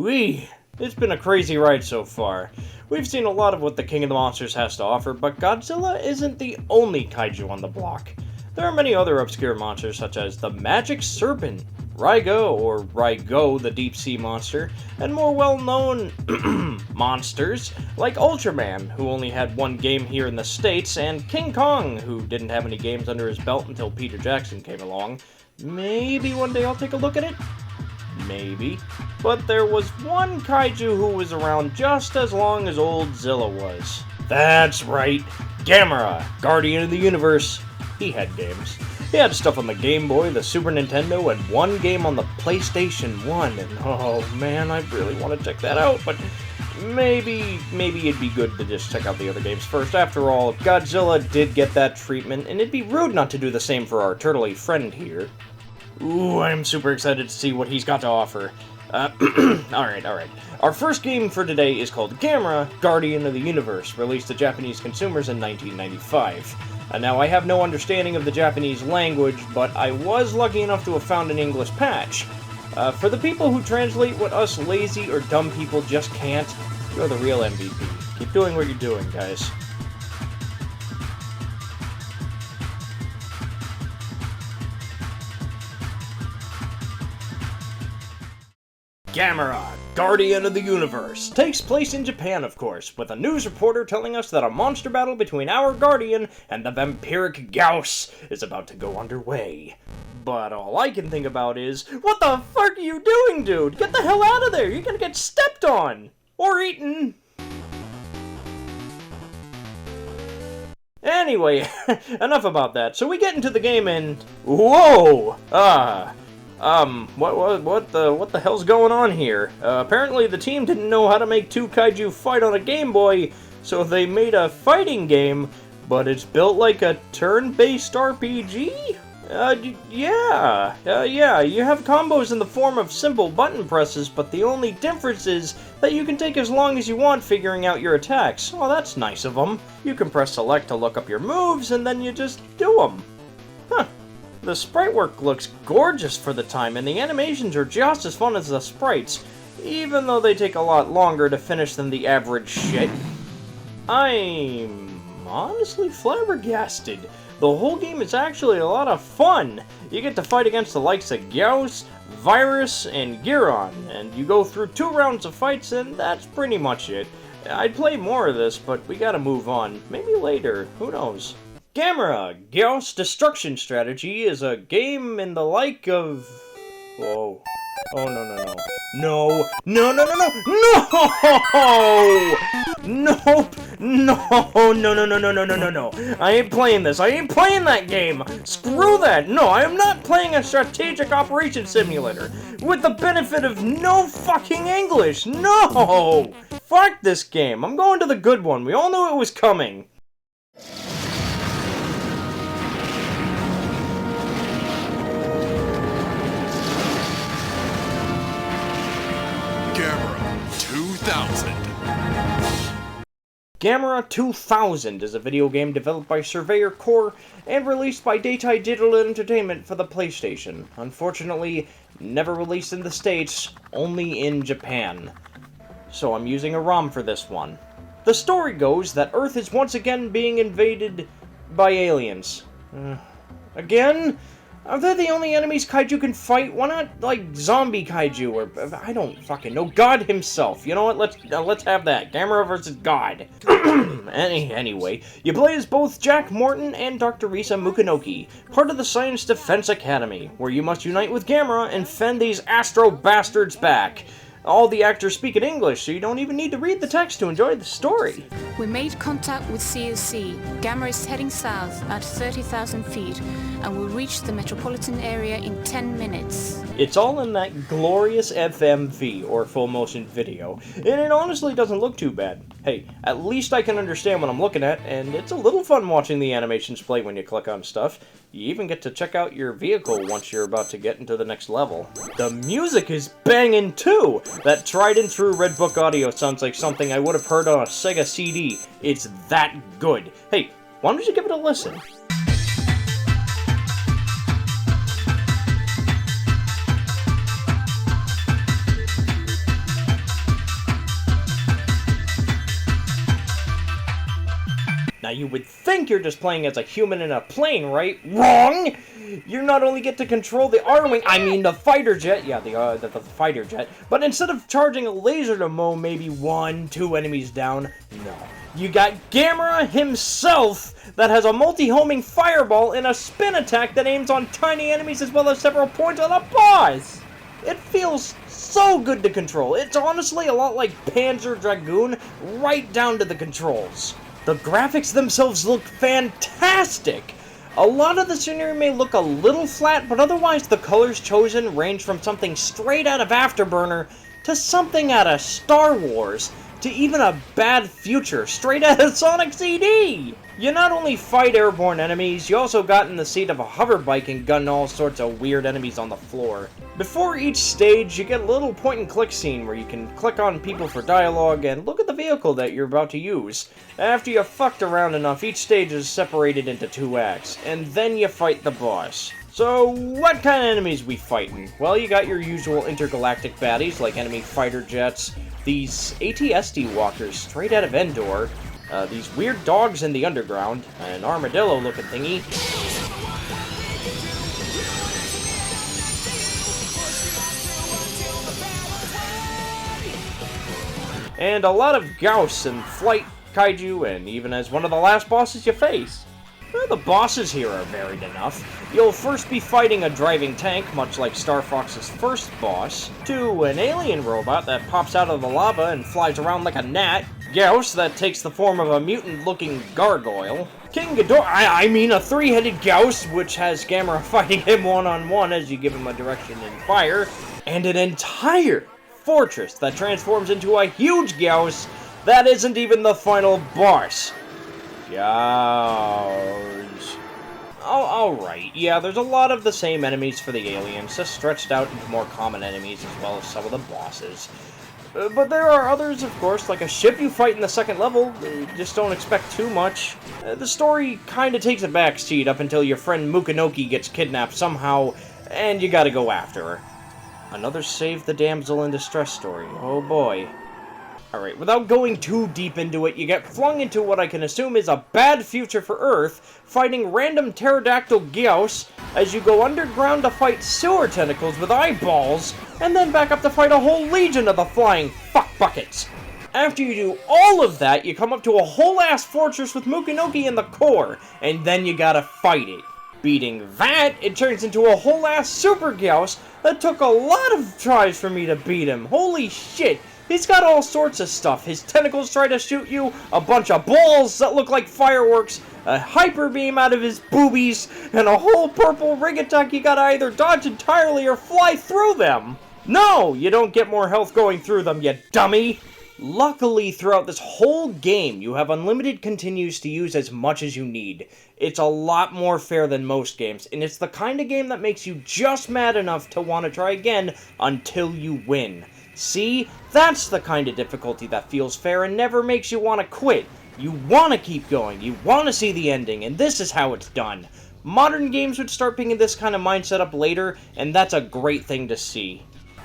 Ooh-wee. It's been a crazy ride so far. We've seen a lot of what the King of the Monsters has to offer, but Godzilla isn't the only kaiju on the block. There are many other obscure monsters such as the Magic Serpent, Rygo the deep sea monster, and more well-known monsters like Ultraman, who only had one game here in the States, and King Kong, who didn't have any games under his belt until Peter Jackson came along. Maybe one day I'll take a look at it? Maybe. But there was one kaiju who was around just as long as old Zilla was. That's right, Gamera, Guardian of the Universe. He had games. He had stuff on the Game Boy, the Super Nintendo, and one game on the PlayStation 1, and oh man, I really want to check that out, but maybe it'd be good to just check out the other games first. After all, Godzilla did get that treatment, and it'd be rude not to do the same for our turtley friend here. Ooh, I'm super excited to see what he's got to offer. Alright. Our first game for today is called Gamera, Guardian of the Universe, released to Japanese consumers in 1995. Now, I have no understanding of the Japanese language, but I was lucky enough to have found an English patch. For the people who translate what us lazy or dumb people just can't, you're the real MVP. Keep doing what you're doing, guys. Gamera, Guardian of the Universe, takes place in Japan, of course, with a news reporter telling us that a monster battle between our Guardian and the vampiric Gyaos is about to go underway. But all I can think about is, what the fuck are you doing, dude? Get the hell out of there! You're gonna get stepped on! Or eaten! Anyway, enough about that. So we get into the game and... Whoa! What the hell's going on here? Apparently the team didn't know how to make two kaiju fight on a Game Boy, so they made a fighting game, but it's built like a turn-based RPG? Yeah, you have combos in the form of simple button presses, but the only difference is that you can take as long as you want figuring out your attacks. Oh, that's nice of them. You can press select to look up your moves, and then you just do them. Huh. The sprite work looks gorgeous for the time, and the animations are just as fun as the sprites, even though they take a lot longer to finish than the average shit. I'm honestly flabbergasted. The whole game is actually a lot of fun. You get to fight against the likes of Gyaos, Virus, and Giron, and you go through 2 rounds of fights, and that's pretty much it. I'd play more of this, but we gotta move on. Maybe later, who knows? Gamera, Gyaos Destruction Strategy is a game in the like of... Whoa. Oh, no. No! Nope! No! I ain't playing this. I ain't playing that game! Screw that! No, I am not playing a strategic operations simulator with the benefit of no fucking English! No! Fuck this game. I'm going to the good one. We all knew it was coming. Gamera 2000. Gamera 2000 is a video game developed by Surveyor Corps and released by Daytime Digital Entertainment for the PlayStation. Unfortunately, never released in the States, only in Japan. So I'm using a ROM for this one. The story goes that Earth is once again being invaded by aliens. Again? Are they the only enemies kaiju can fight? Why not, like, zombie kaiju, or, I don't fucking know, God himself. You know what, let's have that. Gamera versus God. Anyway, you play as both Jack Morton and Dr. Risa Mukanoki, part of the Science Defense Academy, where you must unite with Gamera and fend these Astro Bastards back. All the actors speak in English, so you don't even need to read the text to enjoy the story. We made contact with COC. Gamera is heading south at 30,000 feet and will reach the metropolitan area in 10 minutes. It's all in that glorious FMV, or full motion video, and it honestly doesn't look too bad. Hey, at least I can understand what I'm looking at, and it's a little fun watching the animations play when you click on stuff. You even get to check out your vehicle once you're about to get into the next level. The music is banging too! That tried and true Red Book audio sounds like something I would have heard on a Sega CD. It's that good. Hey, why don't you give it a listen? Now you would think you're just playing as a human in a plane, right? Wrong! You not only get to control the R-Wing, I mean the fighter jet, yeah, the fighter jet, but instead of charging a laser to mow maybe 1-2 enemies down, no. You got Gamera himself that has a multi-homing fireball and a spin attack that aims on tiny enemies as well as several points on a boss! It feels so good to control. It's honestly a lot like Panzer Dragoon, right down to the controls. The graphics themselves look fantastic! A lot of the scenery may look a little flat, but otherwise the colors chosen range from something straight out of Afterburner to something out of Star Wars, to even a bad future straight out of Sonic CD! You not only fight airborne enemies, you also got in the seat of a hover bike and gun all sorts of weird enemies on the floor. Before each stage, you get a little point-and-click scene where you can click on people for dialogue and look at the vehicle that you're about to use. After you've fucked around enough, each stage is separated into 2 acts, and then you fight the boss. So, what kind of enemies we fighting? Well, you got your usual intergalactic baddies like enemy fighter jets, these AT-ST walkers straight out of Endor, these weird dogs in the underground, an armadillo-looking thingy, and a lot of Gauss and Flight Kaiju, and even as one of the last bosses you face. Well, the bosses here are varied enough. You'll first be fighting a driving tank, much like Star Fox's first boss, to an alien robot that pops out of the lava and flies around like a gnat, Gauss that takes the form of a mutant-looking gargoyle, King Ghidorah, I mean a 3-headed Gauss, which has Gamera fighting him one-on-one as you give him a direction and fire, and an entire fortress that transforms into a huge Gauss that isn't even the final boss. Gauss. Oh, alright, yeah, there's a lot of the same enemies for the aliens, just stretched out into more common enemies as well as some of the bosses. But there are others, of course, like a ship you fight in the second level. Just don't expect too much. The story kinda takes a backseat up until your friend Mukanoki gets kidnapped somehow, and you gotta go after her. Another Save the Damsel in Distress story. Oh boy. Alright, without going too deep into it, you get flung into what I can assume is a bad future for Earth, fighting random pterodactyl Gyaos as you go underground to fight sewer tentacles with eyeballs, and then back up to fight a whole legion of the flying fuck buckets. After you do all of that, you come up to a whole-ass fortress with Mukanoki in the core, and then you gotta fight it. Beating that, it turns into a whole-ass Super Gyaos that took a lot of tries for me to beat him. Holy shit! He's got all sorts of stuff. His tentacles try to shoot you, a bunch of balls that look like fireworks, a hyper beam out of his boobies, and a whole purple ring attack you gotta either dodge entirely or fly through them. No, you don't get more health going through them, you dummy. Luckily, throughout this whole game, you have unlimited continues to use as much as you need. It's a lot more fair than most games, and it's the kind of game that makes you just mad enough to want to try again until you win. See? That's the kind of difficulty that feels fair and never makes you want to quit. You want to keep going, you want to see the ending, and this is how it's done. Modern games would start picking this kind of mindset up later, and that's a great thing to see.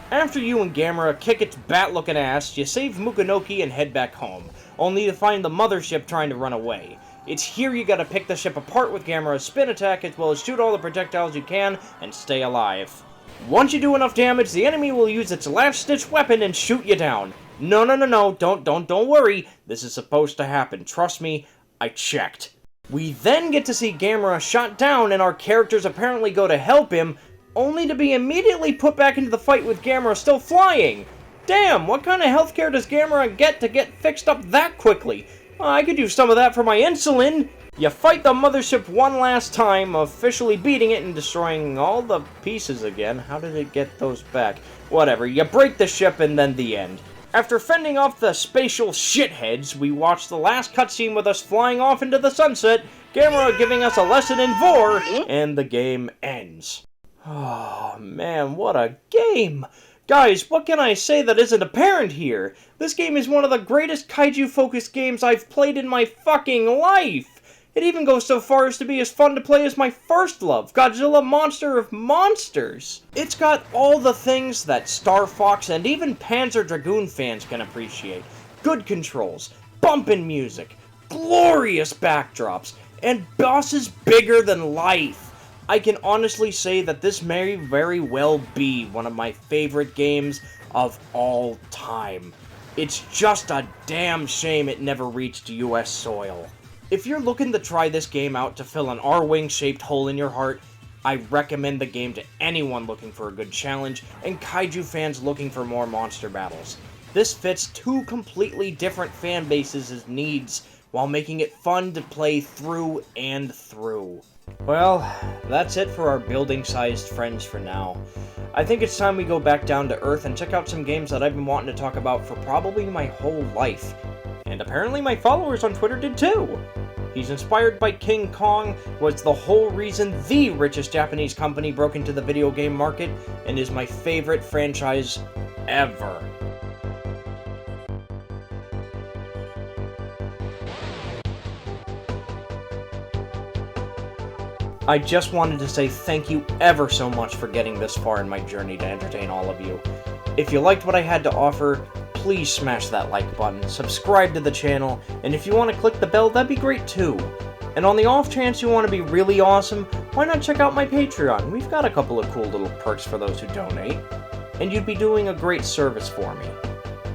After you and Gamera kick its bat-looking ass, you save Mukanoki and head back home, only to find the mothership trying to run away. It's here you gotta pick the ship apart with Gamera's spin attack, as well as shoot all the projectiles you can and stay alive. Once you do enough damage, the enemy will use its last-ditch weapon and shoot you down. No, don't worry. This is supposed to happen. Trust me, I checked. We then get to see Gamera shot down, and our characters apparently go to help him, only to be immediately put back into the fight with Gamera still flying. Damn, what kind of healthcare does Gamera get to get fixed up that quickly? I could use some of that for my insulin. You fight the mothership one last time, officially beating it and destroying all the pieces again. How did it get those back? Whatever, you break the ship and then the end. After fending off the spatial shitheads, we watch the last cutscene with us flying off into the sunset, Gamera giving us a lesson in Vor, and the game ends. Oh man, what a game! Guys, what can I say that isn't apparent here? This game is one of the greatest kaiju-focused games I've played in my fucking life! It even goes so far as to be as fun to play as my first love, Godzilla Monster of Monsters! It's got all the things that Star Fox and even Panzer Dragoon fans can appreciate. Good controls, bumpin' music, glorious backdrops, and bosses bigger than life. I can honestly say that this may very well be one of my favorite games of all time. It's just a damn shame it never reached US soil. If you're looking to try this game out to fill an R-wing shaped hole in your heart, I recommend the game to anyone looking for a good challenge and kaiju fans looking for more monster battles. This fits two completely different fan bases' needs while making it fun to play through and through. Well, that's it for our building-sized friends for now. I think it's time we go back down to Earth and check out some games that I've been wanting to talk about for probably my whole life. And apparently my followers on Twitter did too! He's inspired by King Kong, was the whole reason the richest Japanese company broke into the video game market, and is my favorite franchise ever. I just wanted to say thank you ever so much for getting this far in my journey to entertain all of you. If you liked what I had to offer, please smash that like button, subscribe to the channel, and if you want to click the bell, that'd be great too. And on the off chance you want to be really awesome, why not check out my Patreon? We've got a couple of cool little perks for those who donate, and you'd be doing a great service for me.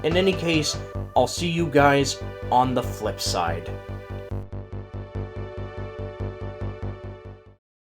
In any case, I'll see you guys on the flip side.